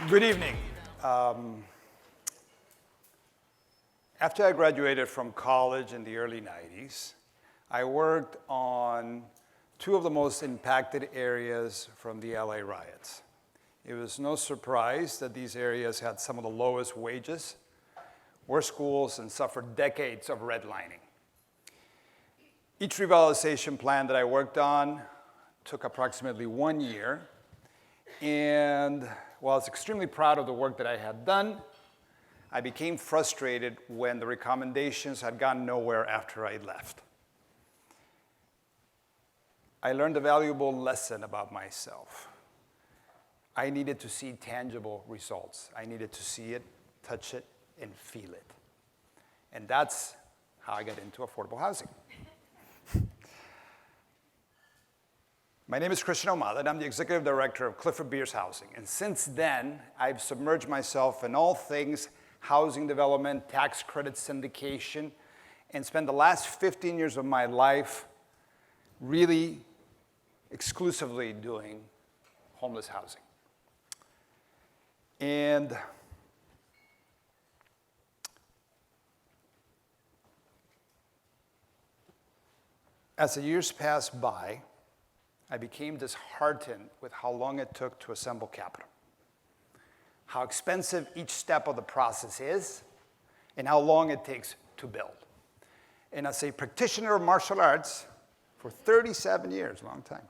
Good evening. After I graduated from college in the early 90s, I worked on two of the most impacted areas from the LA riots. It was no surprise that these areas had some of the lowest wages, worst schools, and suffered decades of redlining. Each revitalization plan that I worked on took approximately 1 year, and while I was extremely proud of the work that I had done, I became frustrated when the recommendations had gone nowhere after I left. I learned a valuable lesson about myself. I needed to see tangible results. I needed to see it, touch it, and feel it. And that's how I got into affordable housing. My name is Christian Ahumada, and I'm the executive director of Clifford Housing. And since then, I've submerged myself in all things housing development, tax credit syndication, and spent the last 15 years of my life really exclusively doing homeless housing. And as the years passed by, I became disheartened with how long it took to assemble capital, how expensive each step of the process is, and how long it takes to build. And as a practitioner of martial arts for 37 years, long time,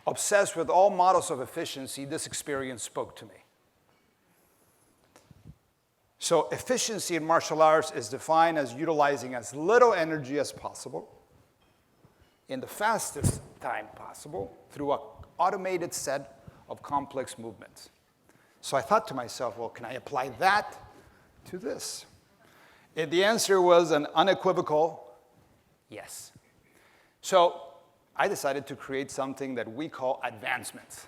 obsessed with all models of efficiency, this experience spoke to me. So efficiency in martial arts is defined as utilizing as little energy as possible in the fastest time possible through an automated set of complex movements. So I thought to myself, well, can I apply that to this? And the answer was an unequivocal yes. So I decided to create something that we call advancements.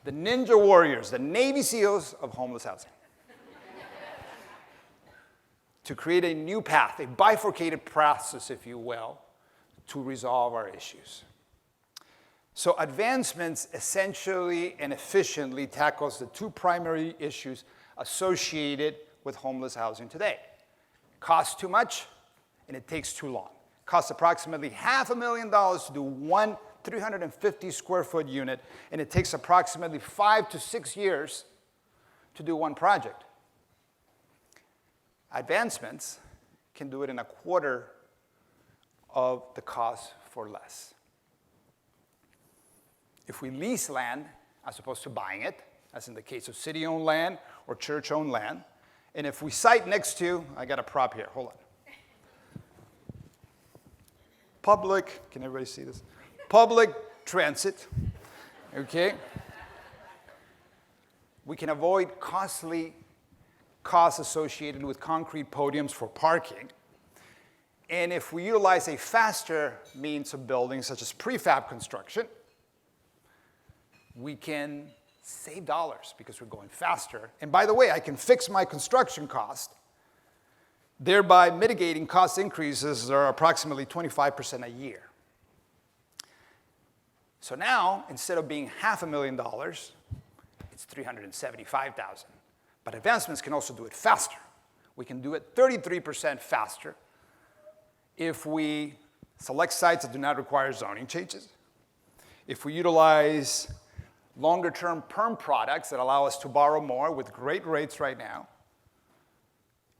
The Ninja Warriors, the Navy SEALs of homeless housing. To create a new path, a bifurcated process, if you will, to resolve our issues. So advancements essentially and efficiently tackles the two primary issues associated with homeless housing today. It costs too much and it takes too long. It costs approximately $500,000 to do one 350 square foot unit, and it takes approximately 5 to 6 years to do one project. Advancements can do it in a quarter of the cost for less. If we lease land as opposed to buying it, as in the case of city-owned land or church-owned land, and if we site next to, I got a prop here, hold on. Public, can everybody see this? Public transit, okay? We can avoid costly costs associated with concrete podiums for parking. And if we utilize a faster means of building, such as prefab construction, we can save dollars because we're going faster. And by the way, I can fix my construction cost, thereby mitigating cost increases that are approximately 25% a year. So now, instead of being $500,000, it's $375,000. But advancements can also do it faster. We can do it 33% faster if we select sites that do not require zoning changes, if we utilize longer-term perm products that allow us to borrow more with great rates right now,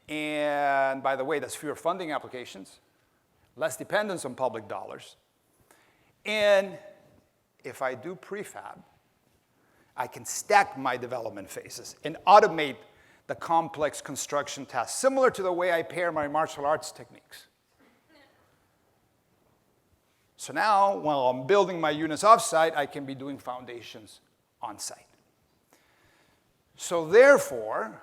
and by the way, that's fewer funding applications, less dependence on public dollars, and if I do prefab, I can stack my development phases and automate the complex construction tasks, similar to the way I pair my martial arts techniques. So now, while I'm building my units off-site, I can be doing foundations on-site. So therefore,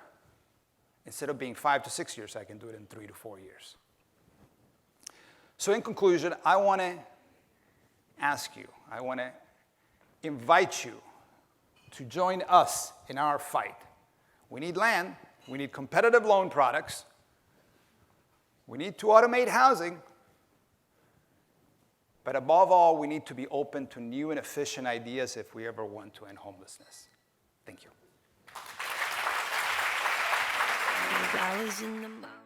instead of being 5 to 6 years, I can do it in 3 to 4 years. So in conclusion, I want to ask you, I want to invite you to join us in our fight. We need land, we need competitive loan products, we need to automate housing, But above all, we need to be open to new and efficient ideas if we ever want to end homelessness. Thank you. $2 in the mouth.